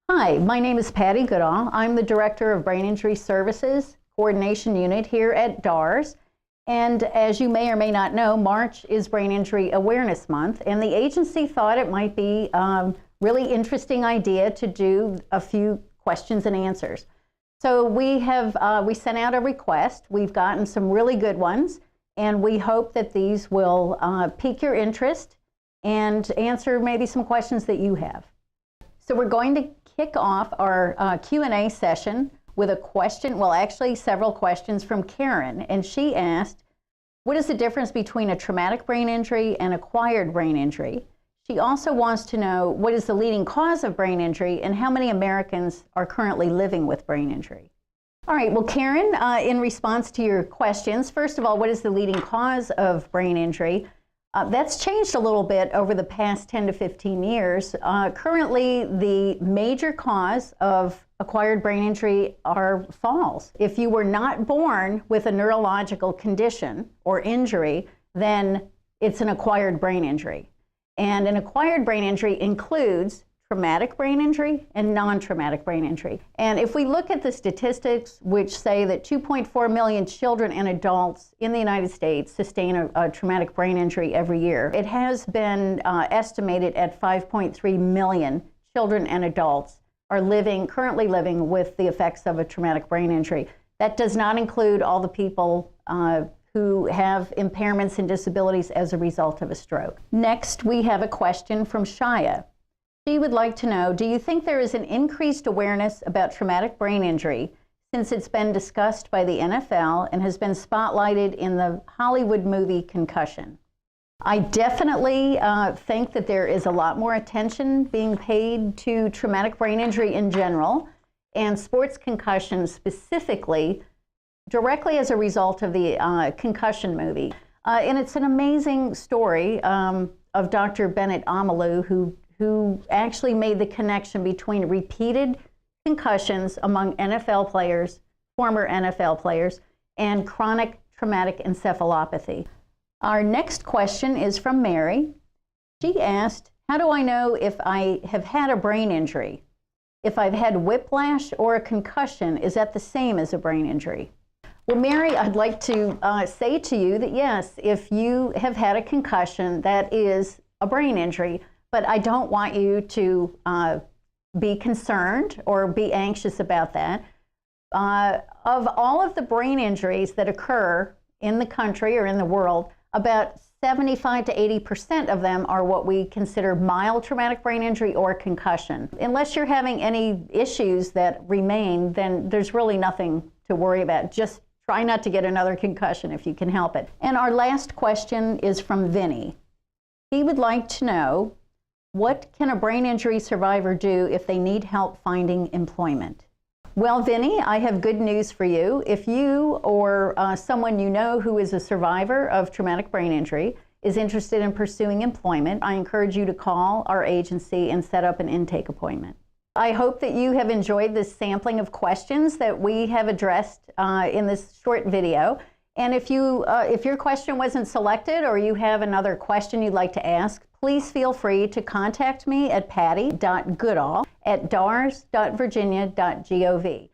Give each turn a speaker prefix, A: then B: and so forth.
A: Hi, my name is Patti Goodall. I'm the Director of Brain Injury Services Coordination Unit here at DARS. And as you may or may not know, March is Brain Injury Awareness Month, and the agency thought it might be a really interesting idea to do a few questions and answers. So we sent out a request. We've gotten some really good ones, and we hope that these will pique your interest and answer maybe some questions that you have. So we're going to kick off our Q&A session with a question, well, actually several questions from Karen, and she asked, what is the difference between a traumatic brain injury and acquired brain injury? She also wants to know what is the leading cause of brain injury and how many Americans are currently living with brain injury. All right, well, Karen, in response to your questions, first of all, what is the leading cause of brain injury? That's changed a little bit over the past 10 to 15 years. Currently, the major cause of acquired brain injury are falls. If you were not born with a neurological condition or injury, then it's an acquired brain injury. And an acquired brain injury includes traumatic brain injury and non-traumatic brain injury. And if we look at the statistics, which say that 2.4 million children and adults in the United States sustain a traumatic brain injury every year, it has been estimated at 5.3 million children and adults are currently living with the effects of a traumatic brain injury. That does not include all the people who have impairments and disabilities as a result of a stroke. Next, we have a question from Shia. She would like to know, do you think there is an increased awareness about traumatic brain injury since it's been discussed by the NFL and has been spotlighted in the Hollywood movie Concussion? I definitely think that there is a lot more attention being paid to traumatic brain injury in general and sports concussions specifically, directly as a result of the Concussion movie. And it's an amazing story of Dr. Bennett Omalu, who actually made the connection between repeated concussions among NFL players, former NFL players, and chronic traumatic encephalopathy. Our next question is from Mary. She asked, how do I know if I have had a brain injury? If I've had whiplash or a concussion, is that the same as a brain injury? Well, Mary, I'd like to say to you that yes, if you have had a concussion, that is a brain injury. But I don't want you to be concerned or be anxious about that. Of all of the brain injuries that occur in the country or in the world, about 75 to 80% of them are what we consider mild traumatic brain injury or concussion. Unless you're having any issues that remain, then there's really nothing to worry about. Just try not to get another concussion if you can help it. And our last question is from Vinny. He would like to know, what can a brain injury survivor do if they need help finding employment? Well, Vinny, I have good news for you. If you or someone you know who is a survivor of traumatic brain injury is interested in pursuing employment, I encourage you to call our agency and set up an intake appointment. I hope that you have enjoyed this sampling of questions that we have addressed in this short video. And if your question wasn't selected or you have another question you'd like to ask, please feel free to contact me at patti.goodall@dars.virginia.gov.